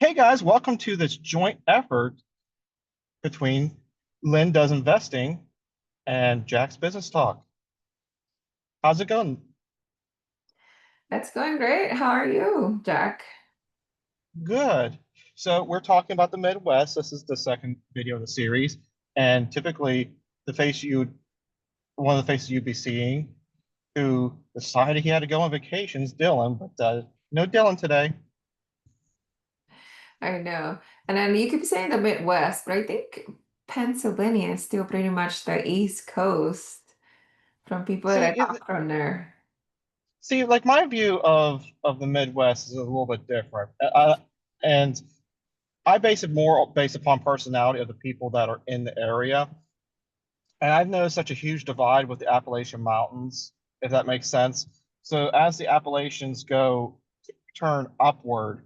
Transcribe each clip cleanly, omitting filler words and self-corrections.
Hey guys, welcome to this joint effort between Lynn Does Investing and Jack's Business Talk. How's it going? It's going great. How are you, Jack? Good. So we're talking about the Midwest. This is the second video of the series, and typically the face you one of the faces you'd be seeing who decided he had to go on vacation is Dylan, but no Dylan today. I know. And then you keep saying the Midwest, but I think Pennsylvania is still pretty much the East Coast from people that See, I talk from there. like my view of the Midwest is a little bit different, and I base it more based upon personality of the people that are in the area. And I've noticed such a huge divide with the Appalachian Mountains, if that makes sense. So as the Appalachians go turn upward,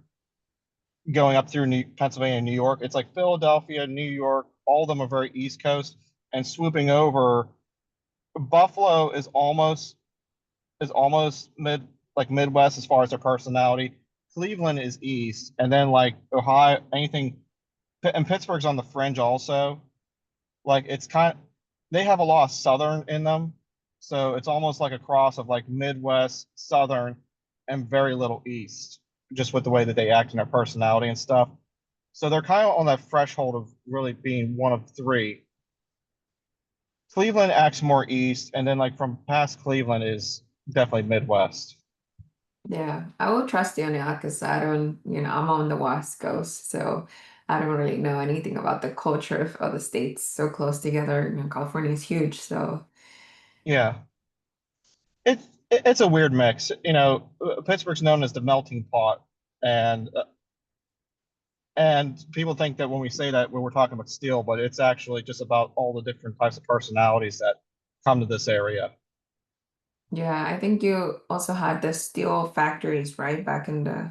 going up through Pennsylvania and New York, it's like Philadelphia, New York, all of them are very East Coast, and swooping over. Buffalo is almost Midwest as far as their personality. Cleveland is East, and then like Ohio, anything, and Pittsburgh's on the fringe also. Like it's they have a lot of Southern in them, so it's almost like a cross of like Midwest, Southern, and very little East, just with the way that they act and their personality and stuff. So they're kind of on that threshold of really being one of three. Cleveland acts more East, and then like from past Cleveland is definitely Midwest. Yeah, I will trust you on that because I don't, I'm on the West Coast, so I don't really know anything about the culture of other states so close together. California is huge, so Yeah, it's a weird mix. Pittsburgh's known as the melting pot, and and people think that when we say that when we're talking about steel, but it's actually just about all the different types of personalities that come to this area. yeah, I think you also had the steel factories, right, back in the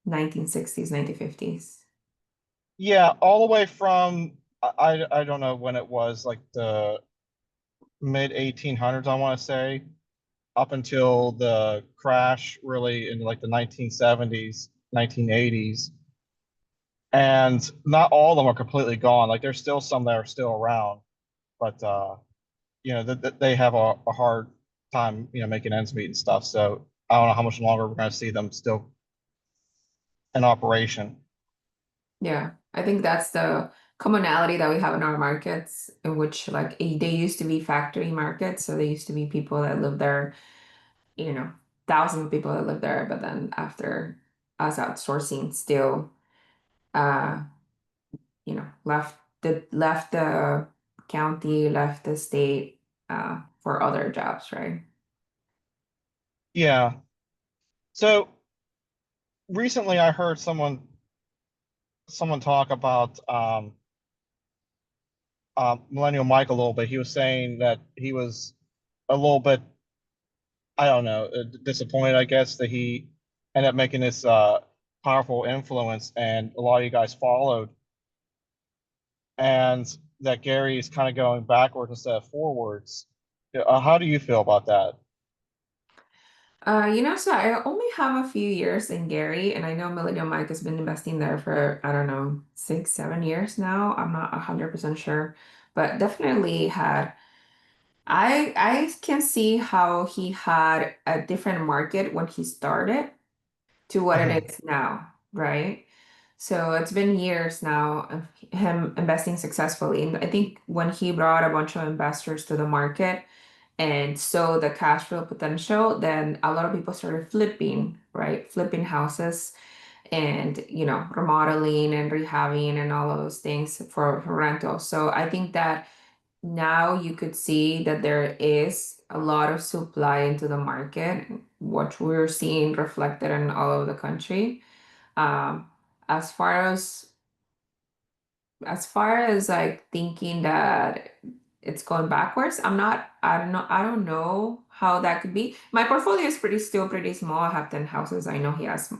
1960s, 1950s. Yeah, all the way from I don't know when it was, like the mid 1800s, I want to say, up until the crash really in like the 1970s, 1980s. And not all of them are completely gone. Like there's still some that are still around, but they have a hard time, making ends meet and stuff. So I don't know how much longer we're going to see them still in operation. Yeah, I think that's the commonality that we have in our markets, in which like they used to be factory markets, so there used to be people that lived there, you know, thousands of people that lived there, but then after us outsourcing still uh, left the county, left the state for other jobs, right? Yeah. So recently I heard someone talk about Millennial Mike a little bit. He was saying that he was a little bit, I don't know, disappointed, I guess, that he ended up making this powerful influence and a lot of you guys followed, and that Gary is kind of going backwards instead of forwards. How do you feel about that? So I only have a few years in Gary, and I know Millennial Mike has been investing there for, I don't know, 6, 7 years now. I'm not 100% sure, but definitely had. I can see how he had a different market when he started to what it Mhm. is now, right? So it's been years now of him investing successfully. And I think when he brought a bunch of investors to the market and saw the cash flow potential, then a lot of people started flipping, right? Flipping houses and, remodeling and rehabbing and all of those things for rental. So I think that now you could see that there is a lot of supply into the market, what we're seeing reflected in all over the country. Um, as far as like thinking that it's going backwards, I don't know how that could be. My portfolio is still pretty small. I have 10 houses. I know he has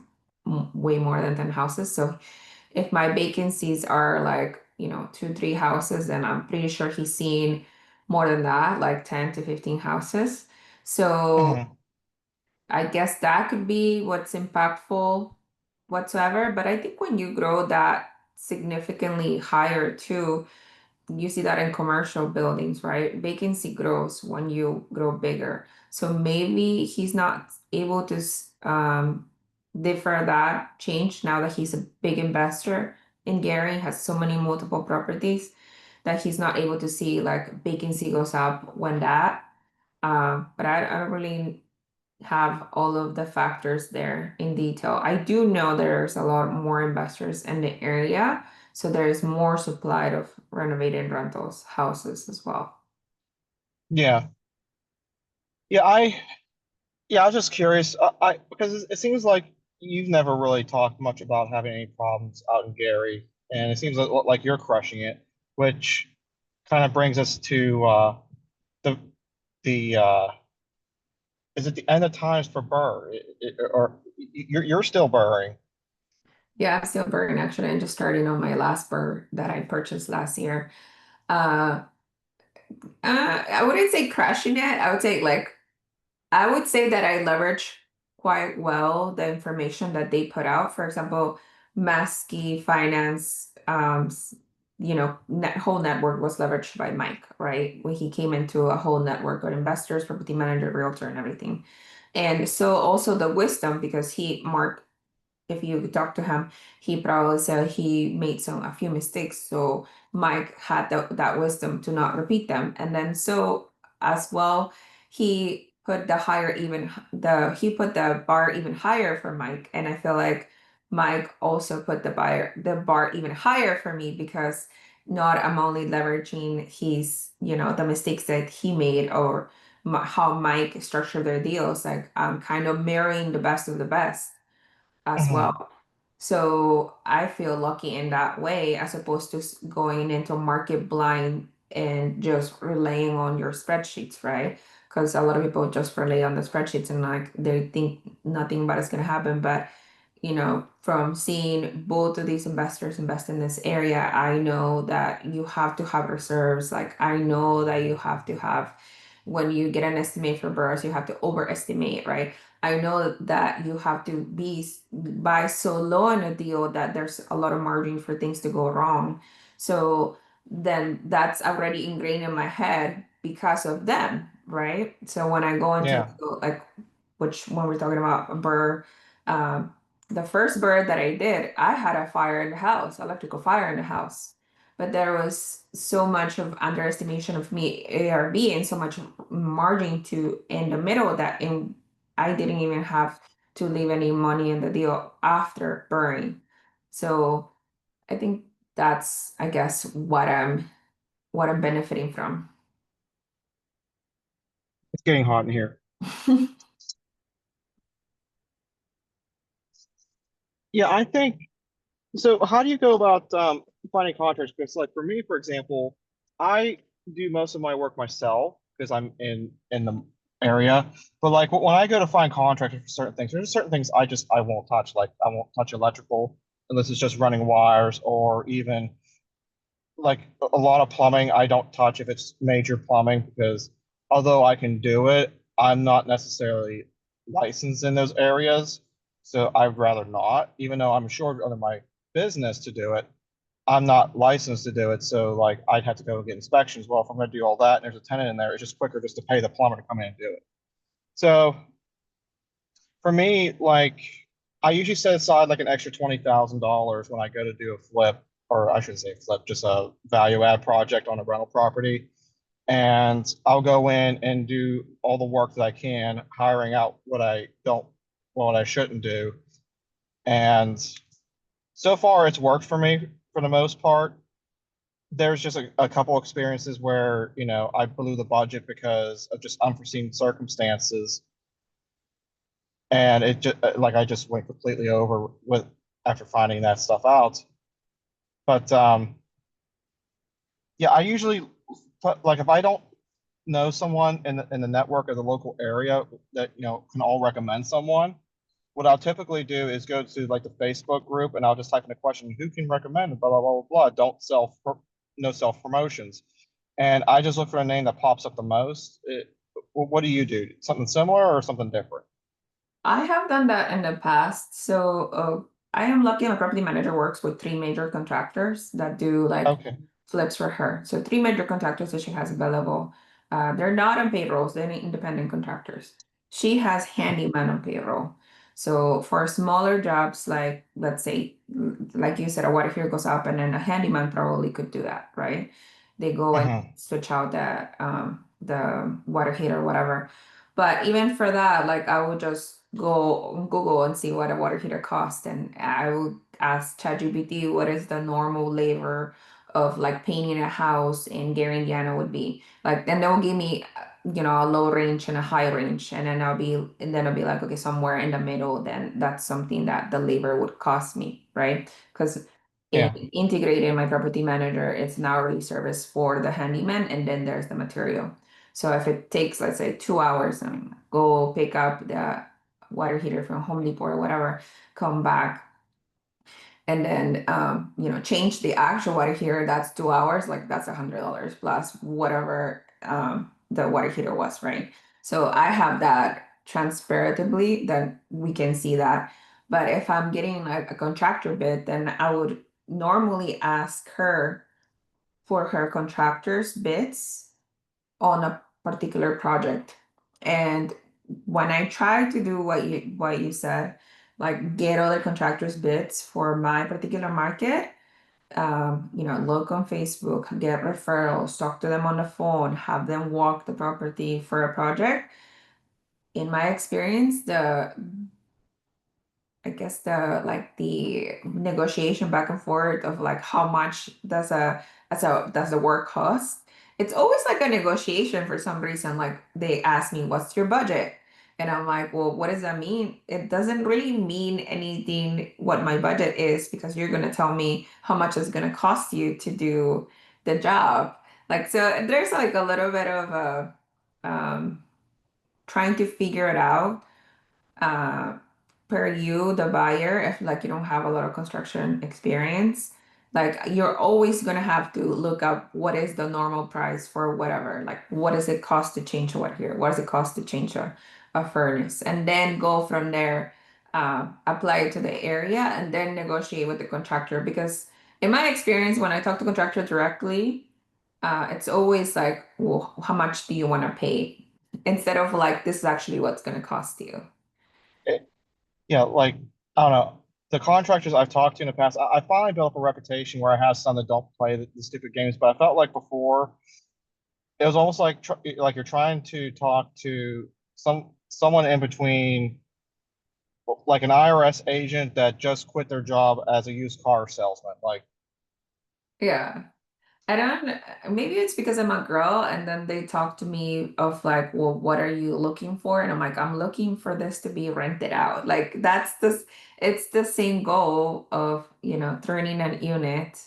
way more than 10 houses. So if my vacancies are like, 2, 3 houses, then I'm pretty sure he's seen more than that, like 10 to 15 houses. So Mhm. I guess that could be what's impactful. whatsoever. But I think when you grow that significantly higher too, you see that in commercial buildings, right? Vacancy grows when you grow bigger. So maybe he's not able to defer that change now that he's a big investor in Gary, has so many multiple properties that he's not able to see like vacancy goes up when that. But I don't really have all of the factors there in detail. I do know there's a lot more investors in the area, so there's more supply of renovated rentals houses as well. Yeah. Yeah, I was just curious. Because it seems like you've never really talked much about having any problems out in Gary, and it seems like you're crushing it, which kind of brings us to the the is it the end of times for Burr, or you're still burring? Yeah, I'm still burning actually. I'm just starting on my last BRRR that I purchased last year. Uh, I wouldn't say crushing it. I would say that I leverage quite well the information that they put out. For example, Maskey Finance, whole network was leveraged by Mike, right? When he came into a whole network of investors, property manager, realtor, and everything. And so also the wisdom, because Mark, if you talk to him, he probably said he made a few mistakes. So Mike had that wisdom to not repeat them. And then so as well, he put he put the bar even higher for Mike. And I feel like Mike also put the bar even higher for me because not I'm only leveraging the mistakes that he made or how Mike structured their deals. Like I'm kind of marrying the best of the best as Mhm. well. So I feel lucky in that way as opposed to going into market blind and just relying on your spreadsheets, right? Because a lot of people just rely on the spreadsheets and like they think nothing bad is going to happen. But from seeing both of these investors invest in this area, I know that you have to have reserves. Like I know that you have to have, when you get an estimate for burrs, you have to overestimate, right? I know that you have to buy so low in a deal that there's a lot of margin for things to go wrong. So then that's already ingrained in my head because of them, right? So when I go into Yeah. like, which when we're talking about a burr, um, the first bird that I did, I had a fire in the house, electrical fire in the house. But there was so much of underestimation of me ARB and so much margin to in the middle I didn't even have to leave any money in the deal after burning. So I think that's, I guess, what I'm benefiting from. It's getting hot in here. Yeah, I think so. How do you go about finding contractors? Because, like for me, for example, I do most of my work myself because I'm in the area. But like when I go to find contractors for certain things, there's certain things I won't touch. Like I won't touch electrical unless it's just running wires, or even like a lot of plumbing I don't touch if it's major plumbing, because although I can do it, I'm not necessarily licensed in those areas. So I'd rather not, even though I'm assured under my business to do it. I'm not licensed to do it. So like I'd have to go get inspections. Well, if I'm going to do all that and there's a tenant in there, it's just quicker just to pay the plumber to come in and do it. So for me, like I usually set aside like an extra $20,000 when I go to do a flip, or I shouldn't say flip, just a value add project on a rental property. And I'll go in and do all the work that I can, hiring out what I shouldn't do. And so far, it's worked for me for the most part. There's just a couple experiences where, I blew the budget because of just unforeseen circumstances, and it just like I just went completely over with after finding that stuff out. But yeah, I usually put, like if I don't know someone in the network of the local area that can all recommend someone, what I'll typically do is go to like the Facebook group and I'll just type in a question, who can recommend blah blah blah blah blah. Don't no self promotions, and I just look for a name that pops up the most. What do you do? Something similar or something different? I have done that in the past. So I am lucky my property manager works with three major contractors that do like Okay. flips for her. So three major contractors that she has available. They're not on payrolls, they're independent contractors. She has handyman on payroll. So for smaller jobs, like let's say, like you said, a water heater goes up and then a handyman probably could do that, right? They go and Hmm. switch out the water heater, whatever. But even for that, like I would just go on Google and see what a water heater costs, and I would ask ChatGPT what is the normal labor of like painting a house in Gary, Indiana would be like. Then they'll give me, a low range and a high range, and then I'll be like, okay, somewhere in the middle. Then that's something that the labor would cost me, right? Because in Yeah. integrated my property manager, it's an hourly service for the handyman, and then there's the material. So if it takes, let's say, 2 hours, go pick up the water heater from Home Depot or whatever, come back, and then change the actual water heater, that's 2 hours, like that's $100 plus whatever the water heater was, right? So I have that transparently that we can see that. But if I'm getting like a contractor bid, then I would normally ask her for her contractor's bids on a particular project. And when I try to do what you said, like get other contractors' bids for my particular market, look on Facebook, get referrals, talk to them on the phone, have them walk the property for a project. In my experience, I guess the negotiation back and forth of like how much does the work cost? It's always like a negotiation for some reason. Like they ask me, "What's your budget?" And I'm like, "Well, what does that mean?" It doesn't really mean anything what my budget is because you're gonna tell me how much it's gonna cost you to do the job. Like so, there's like a little bit of a trying to figure it out uh, per you, the buyer, if like you don't have a lot of construction experience, like you're always gonna have to look up what is the normal price for whatever. Like what does it cost to change a water heater? What does it cost to change a furnace? And then go from there, apply it to the area, and then negotiate with the contractor. Because in my experience, when I talk to contractor directly, it's always like, well, how much do you want to pay? Instead of like, this is actually what's going to cost you. Yeah, like I don't know. The contractors I've talked to in the past, I finally built up a reputation where I have some that don't play the stupid games. But I felt like before it was almost like like you're trying to talk to someone in between, like an IRS agent that just quit their job as a used car salesman. Like, Yeah. I don't, maybe it's because I'm a girl and then they talk to me of like, well, what are you looking for? And I'm like, I'm looking for this to be rented out. Like it's the same goal of, turning an unit.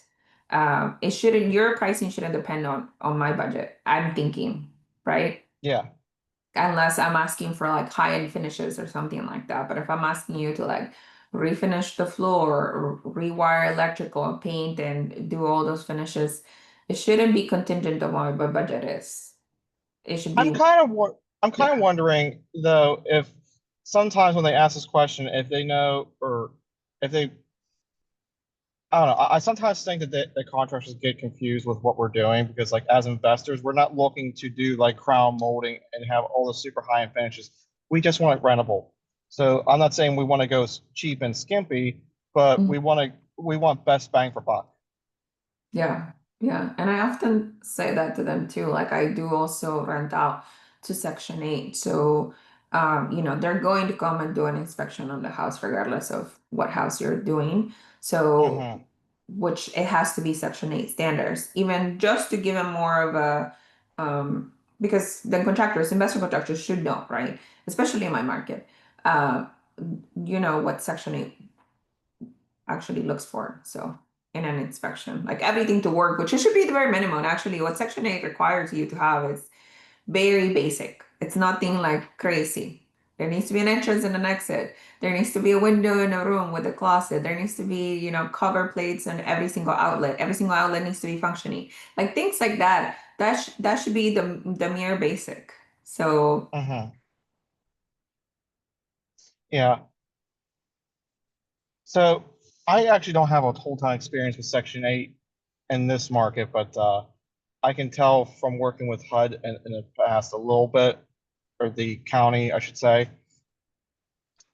Your pricing shouldn't depend on my budget. I'm thinking, right? yeah, Unless I'm asking for like high-end finishes or something like that. But if I'm asking you to like refinish the floor or rewire electrical, paint and do all those finishes, it shouldn't be contingent on what my budget is. It should be, I'm kind of yeah. wondering though if sometimes when they ask this question, if they know or if they I don't know. I sometimes think that the contractors get confused with what we're doing because, like, as investors, we're not looking to do like crown molding and have all the super high end finishes. We just want it rentable. So I'm not saying we want to go cheap and skimpy, but Mhm. we want best bang for buck. Yeah, yeah. And I often say that to them too. Like I do also rent out to Section 8. So they're going to come and do an inspection on the house regardless of what house you're doing. So Hmm. which it has to be Section 8 standards, even just to give them more of a because then investor contractors should know, right? Especially in my market. Uh, you know what Section 8 actually looks for. So in an inspection, like everything to work, which it should be the very minimum. Actually, what Section 8 requires you to have is very basic. It's nothing like crazy. There needs to be an entrance and an exit. There needs to be a window in a room with a closet. There needs to be, cover plates on every single outlet. Every single outlet needs to be functioning. Like things like that. That should be the mere basic. So Hmm. Yeah. So I actually don't have a whole ton of experience with Section 8 in this market, but I can tell from working with HUD in the past a little bit, or the county, I should say.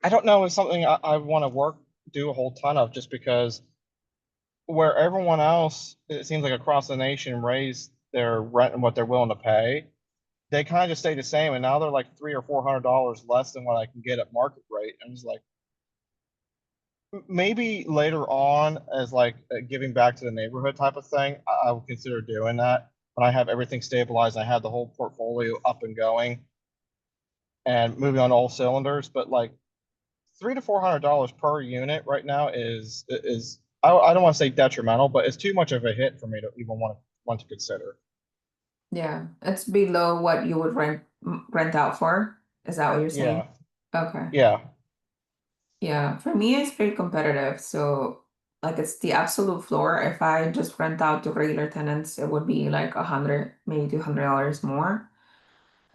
I don't know if it's something I want to do a whole ton of, just because where everyone else, it seems like across the nation, raised their rent and what they're willing to pay, they kind of just stay the same, and now they're like $300 or $400 less than what I can get at market rate. And it's like, maybe later on, as like a giving back to the neighborhood type of thing, I would consider doing that when I have everything stabilized. I have the whole portfolio up and going and moving on all cylinders. But like $300 to $400 per unit right now is I don't want to say detrimental, but it's too much of a hit for me to even want to consider. Yeah, it's below what you would rent out for. Is that what you're saying? Yeah, Okay. yeah. Yeah, for me it's pretty competitive. So like it's the absolute floor. If I just rent out to regular tenants, it would be like 100, maybe $200 more.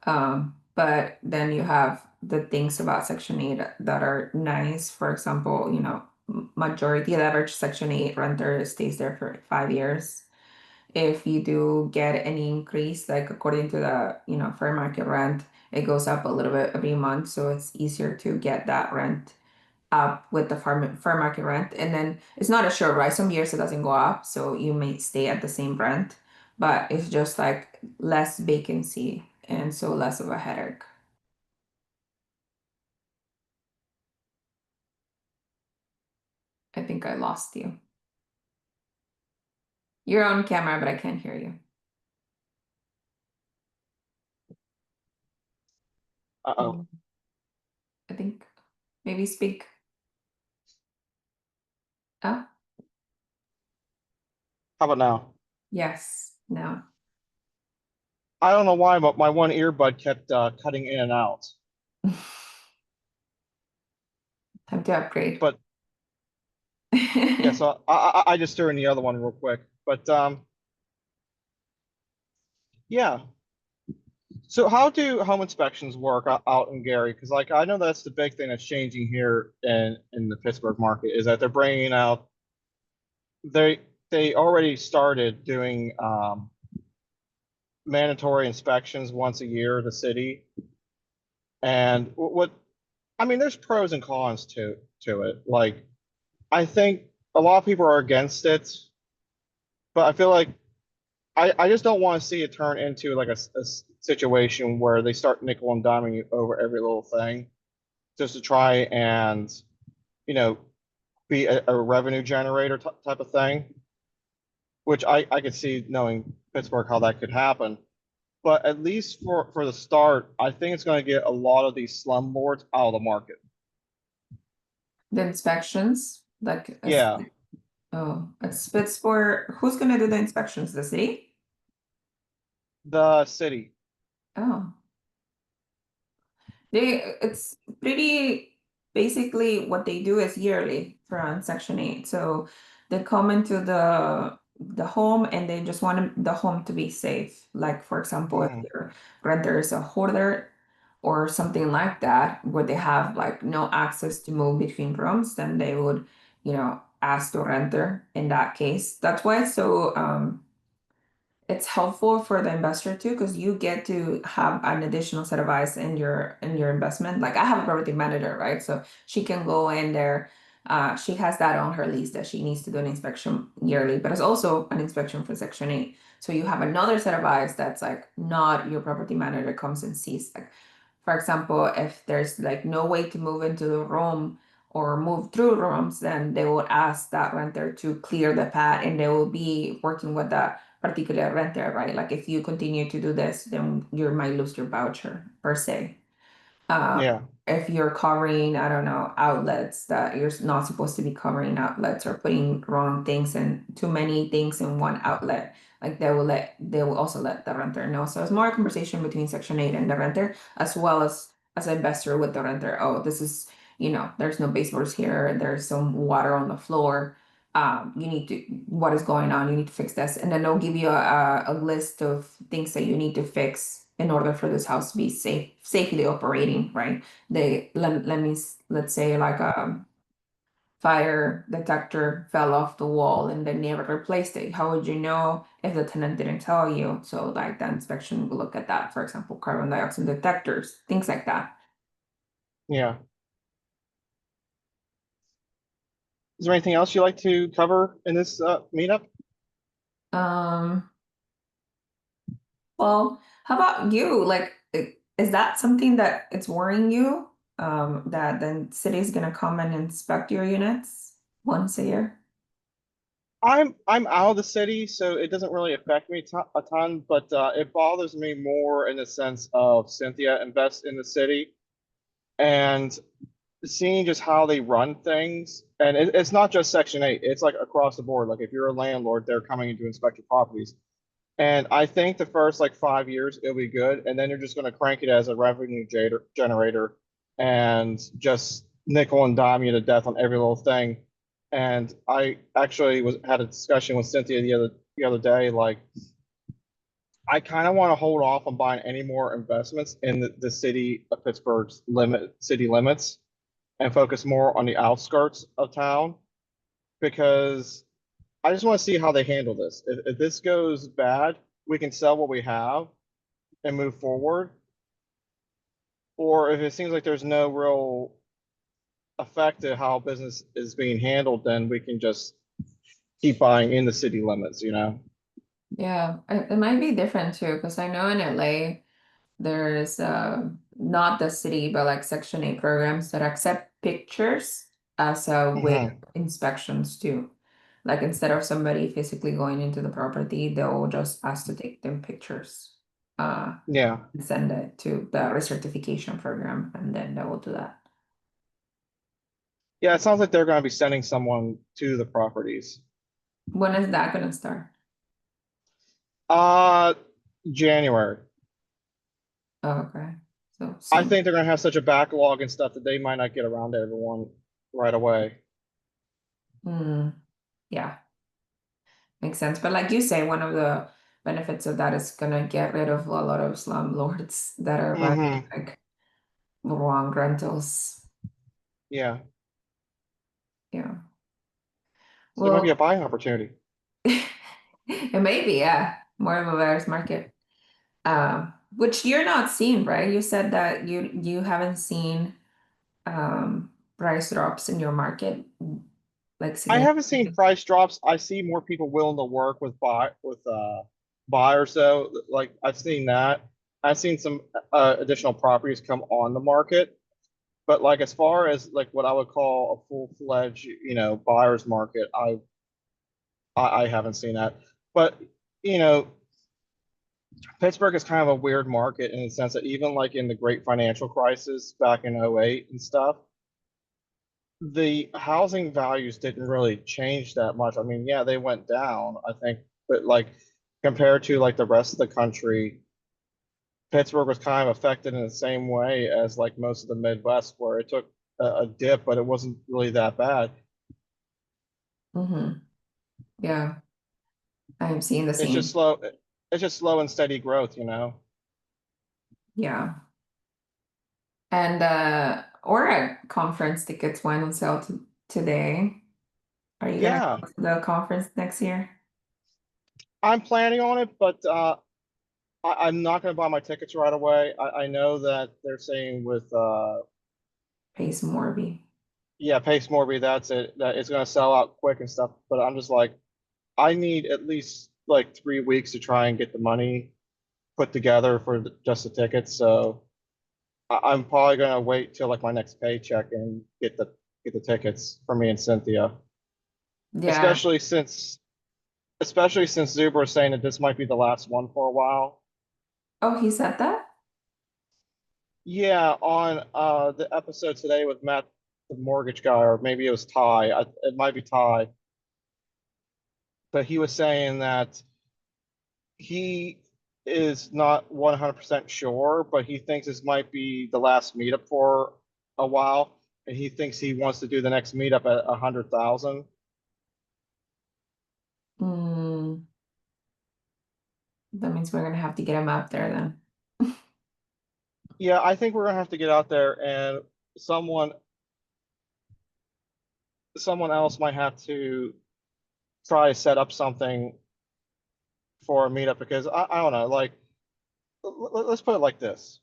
But then you have the things about Section 8 that are nice. For example, majority of the average Section 8 renter stays there for 5 years. If you do get any increase, like according to the, fair market rent, it goes up a little bit every month. So it's easier to get that rent up with the fair market rent. And then it's not a sure, right? Some years it doesn't go up, so you may stay at the same rent, but it's just like less vacancy and so less of a headache. I think I lost you. You're on camera, but I can't hear you. Uh-oh. Mm, I think maybe speak up. How about now? Yes, no. I don't know why, but my one earbud kept cutting in and out. Time to upgrade. But yeah, so I just threw in the other one real quick. But yeah. So how do home inspections work out in Gary? Because like I know that's the big thing that's changing here in the Pittsburgh market, is that they're bringing out, they they already started doing mandatory inspections once a year, the city. And what I mean, there's pros and cons to it. Like, I think a lot of people are against it, but I feel like I just don't want to see it turn into like a situation where they start nickel and diming you over every little thing just to try and, you know, be a revenue generator type of thing, which I could see, knowing Pittsburgh, how that could happen. But at least for the start, I think it's going to get a lot of these slumlords out of the market. The inspections, like, Yeah, oh, it's Pittsburgh. Who's gonna do the inspections? The city? the city. Oh. It's pretty basically what they do is yearly for on Section 8. So they come into the home and they just want the home to be safe. Like for example, if Mhm. your renter is a hoarder or something like that, where they have like no access to move between rooms, then they would, ask the renter in that case. That's why it's helpful for the investor too, because you get to have an additional set of eyes in your investment. Like I have a property manager, right? So she can go in there. She has that on her lease that she needs to do an inspection yearly, but it's also an inspection for Section 8. So you have another set of eyes that's like not your property manager comes and sees. Like for example, if there's like no way to move into the room or move through rooms, then they will ask that renter to clear the pad and they will be working with that particular renter, right? Like if you continue to do this, then you might lose your voucher per se. Uh, Yeah, if you're covering, I don't know, outlets that you're not supposed to be covering outlets or putting wrong things and too many things in one outlet, like they will also let the renter know. So it's more a conversation between Section 8 and the renter, as well as an investor with the renter. Oh, this is, there's no baseboards here, there's some water on the floor. You need to, what is going on? You need to fix this. And then they'll give you a list of things that you need to fix in order for this house to be safely operating, right? Let's say like fire detector fell off the wall and they never replaced it. How would you know if the tenant didn't tell you? So like the inspection will look at that, for example, carbon dioxide detectors, things like that. Yeah. Is there anything else you'd like to cover in this meetup? Um, well, how about you? Like, is that something that it's worrying you? That the city is gonna come and inspect your units once a year? I'm out of the city, so it doesn't really affect me a ton, but it bothers me more in the sense of Cynthia invests in the city and seeing just how they run things. And it's not just Section 8, it's like across the board. Like if you're a landlord, they're coming in to inspect your properties. And I think the first like 5 years it'll be good, and then you're just going to crank it as a revenue generator and just nickel and dime you to death on every little thing. And I actually was had a discussion with Cynthia the other day. Like I kind of want to hold off on buying any more investments in the city of Pittsburgh's city limits and focus more on the outskirts of town because I just want to see how they handle this. If this goes bad, we can sell what we have and move forward. Or if it seems like there's no real effect to how business is being handled, then we can just keep buying in the city limits, you know? Yeah, it might be different too, because I know in LA there's not the city, but like Section 8 programs that accept pictures as a way of Hmm. inspections too. Like instead of somebody physically going into the property, they'll just ask to take them pictures, Yeah. and send it to the recertification program, and then they will do that. Yeah, it sounds like they're going to be sending someone to the properties. When is that gonna start? Uh, January. Oh, okay, so I soon. think they're going to have such a backlog and stuff that they might not get around to everyone right away. Mm, yeah. Makes sense. But like you say, one of the benefits of that is gonna get rid of a lot of slumlords that are running Hmm. like wrong rentals. Yeah. Yeah. So there might be a Well, buying opportunity. it may be, yeah, more of a buyer's market. Which you're not seeing, right? You said that you haven't seen price drops in your market like I haven't seen significantly. price drops. I see more people willing to work with buyers though. Like I've seen that. I've seen some additional properties come on the market, but like as far as like what I would call a full-fledged, buyer's market, I haven't seen that. But you know, Pittsburgh is kind of a weird market in the sense that even like in the great financial crisis back in '08 and stuff, the housing values didn't really change that much. I mean, yeah, they went down, I think, but like compared to like the rest of the country, Pittsburgh was kind of affected in the same way as like most of the Midwest, where it took a dip, but it wasn't really that bad. Hmm. Yeah, I'm seeing the It's just same. slow. It's just slow and steady growth, you know? Yeah. And Aura conference tickets went on sale today. Are you gonna Yeah, go to the conference next year? I'm planning on it, but I'm not going to buy my tickets right away. I know that they're saying with Pace Morby. yeah, Pace Morby, that's it. That it's going to sell out quick and stuff. But I'm just like, I need at least like 3 weeks to try and get the money put together for just the tickets. So I'm probably going to wait till like my next paycheck and get the tickets for me and Cynthia. Yeah. Especially since especially since Zuber is saying that this might be the last one for a while. Oh, he said that? Yeah, on the episode today with Matt, the mortgage guy, or maybe it was Ty. It might be Ty, but he was saying that he is not 100% sure, but he thinks this might be the last meetup for a while, and he thinks he wants to do the next meetup at 100,000. Hmm. That means we're gonna have to get him out there then. Yeah, I think we're gonna have to get out there and someone someone else might have to try to set up something for a meetup because I don't know, like let's put it like this.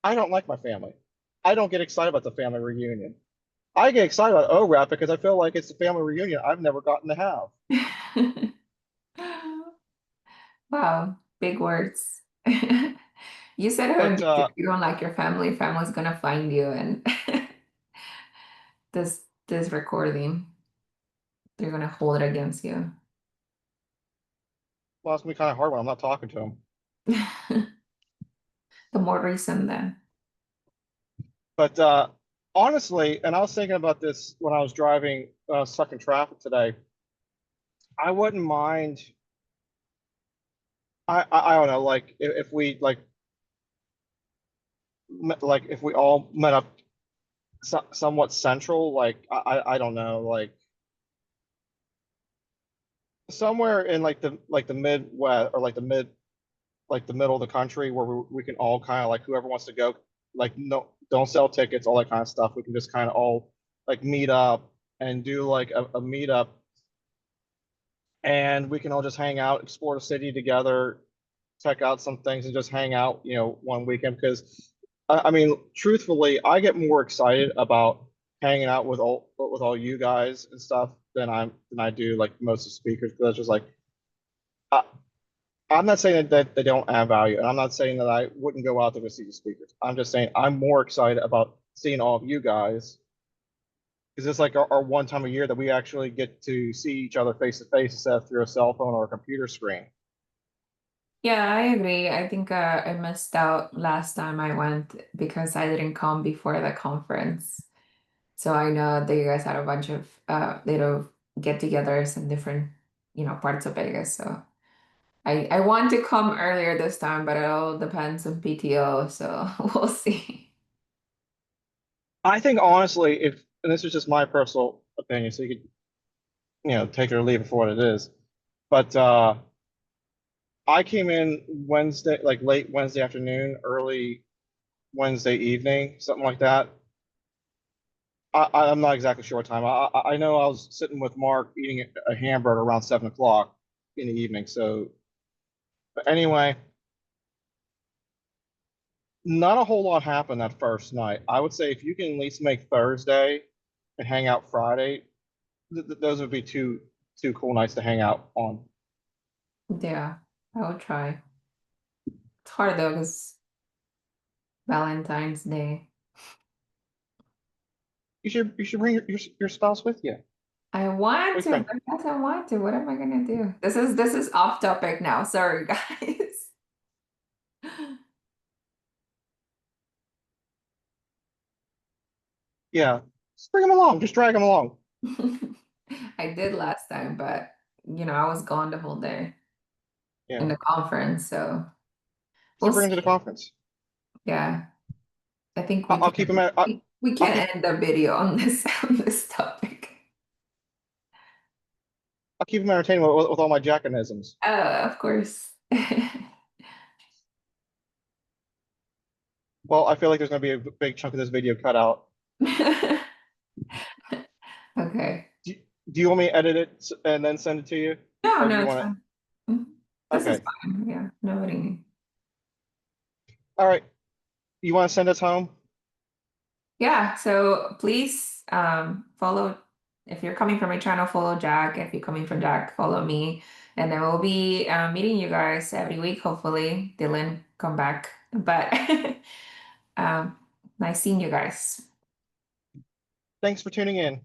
I don't like my family. I don't get excited about the family reunion. I get excited about ORAP because I feel like it's a family reunion I've never gotten to have. Wow, big words. You said But if you don't like your family, family's gonna find you and this recording, they're gonna hold it against you. well, it's gonna be kind of hard when I'm not talking to them. The more reason then. But honestly, and I was thinking about this when I was driving, stuck in traffic today. I wouldn't mind. I don't know, like if we like if we all met up somewhat central, like I don't know, like somewhere in like the Midwest or like the middle of the country where we can all kind of like whoever wants to go, like no, don't sell tickets, all that kind of stuff. We can just kind of all like meet up and do like a meetup, and we can all just hang out, explore the city together, check out some things, and just hang out, one weekend. Because I mean, truthfully, I get more excited about hanging out with all you guys and stuff than I do like most of the speakers. Because it's just like I, I'm not saying that they don't add value, and I'm not saying that I wouldn't go out there to see the speakers. I'm just saying I'm more excited about seeing all of you guys because it's like our one time a year that we actually get to see each other face to face instead of through a cell phone or a computer screen. Yeah, I agree. I think I missed out last time I went because I didn't come before the conference. So I know that you guys had a bunch of little get-togethers in different, parts of Vegas. So I want to come earlier this time, but it all depends on PTO, so we'll see. I think honestly, if and this is just my personal opinion, so you could take it or leave it for what it is, but I came in Wednesday, like late Wednesday afternoon, early Wednesday evening, something like that. I'm not exactly sure what time. I know I was sitting with Mark eating a hamburger around 7 o'clock in the evening. So, but anyway, not a whole lot happened that first night. I would say if you can at least make Thursday and hang out Friday, those would be two cool nights to hang out on. Yeah, I will try. It's hard though, because Valentine's Day. You should bring your spouse with you, I want to, boyfriend. but yes, I want to. What am I gonna do? This is off topic now. Sorry, guys. Yeah, just bring him along. Just drag him along. I did last time, but I was gone the whole day in Yeah, the conference, so so we'll bring him to the see. conference. Yeah, I think we I'll keep him can at. we I'll can keep end the video on this on this topic. I'll keep him entertained with all my jackanisms. Of course. Well, I feel like there's gonna be a big chunk of this video cut out. Okay. Do, do you want me to edit it and then send it to you, No, or do no, you it's want fine. Mm, it? this is Okay. fine. Yeah, nobody. All right. You want to send us home? Yeah, so please follow if you're coming from my channel, follow Jack. If you're coming from Jack, follow me. And then we'll be meeting you guys every week, hopefully. Dylan, come back. But um, nice seeing you guys. Thanks for tuning in.